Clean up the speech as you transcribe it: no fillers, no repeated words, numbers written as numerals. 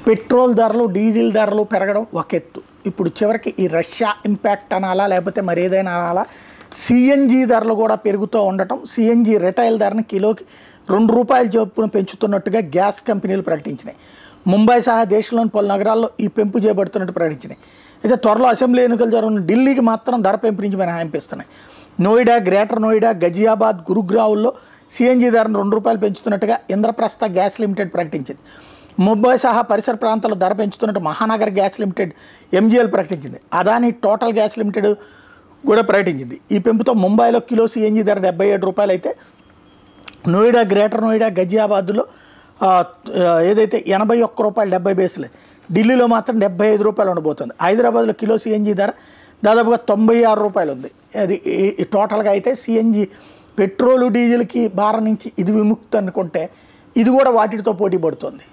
Petrol ధరలు diesel ధరలు పెరగడం ఒక ఎత్తు. ఇప్పుడు చివరికి ఈ రష్యా ఇంపాక్ట్ అనాలా లేకపోతే మరేదైనా అనాలా, సిఎన్జి ధరలు కూడా పెరుగుతూ ఉండటం, సిఎన్జి రిటైల్ ధరని కిలోకి ₹2 చొప్పున పెంచుతున్నట్టుగా గ్యాస్ కంపెనీలు ప్రకటించినాయి. ముంబై సహా దేశంలోని పలు నగరాల్లో ఈ పెంపు చేయబడుతున్నట్టు ప్రకటించినాయి. అయితే త్వరలో అసెంబ్లీ ఎన్నికలు జరుగుతున్న ఢిల్లీకి మాత్రం ధర పెంపు నుంచి మినహాయింపిస్తున్నాయి. నోయిడా, గ్రేటర్ నోయిడా, గజియాబాద్, గురుగ్రావుల్లో సిఎన్జి ధరను ₹2 పెంచుతున్నట్టుగా ఇంద్రప్రస్థ గ్యాస్ లిమిటెడ్ ప్రకటించింది. ముంబై సహా పరిసర ప్రాంతాల్లో ధర పెంచుతున్నట్టు మహానగర్ గ్యాస్ లిమిటెడ్ ఎంజీఎల్ ప్రకటించింది. అదాని టోటల్ గ్యాస్ లిమిటెడ్ కూడా ప్రకటించింది. ఈ పెంపుతో ముంబైలో కిలో సిఎన్జి ధర ₹77 అయితే, నోయిడా, గ్రేటర్ నోయిడా, గజియాబాద్లో ఏదైతే ₹81.70, ఢిల్లీలో మాత్రం ₹75 ఉండబోతుంది. హైదరాబాద్లో కిలో సిఎన్జి ధర దాదాపుగా ₹96 ఉంది. అది టోటల్గా అయితే సిఎన్జి పెట్రోలు డీజిల్కి భారం నుంచి ఇది విముక్తి అనుకుంటే ఇది కూడా వాటితో పోటీ పడుతుంది.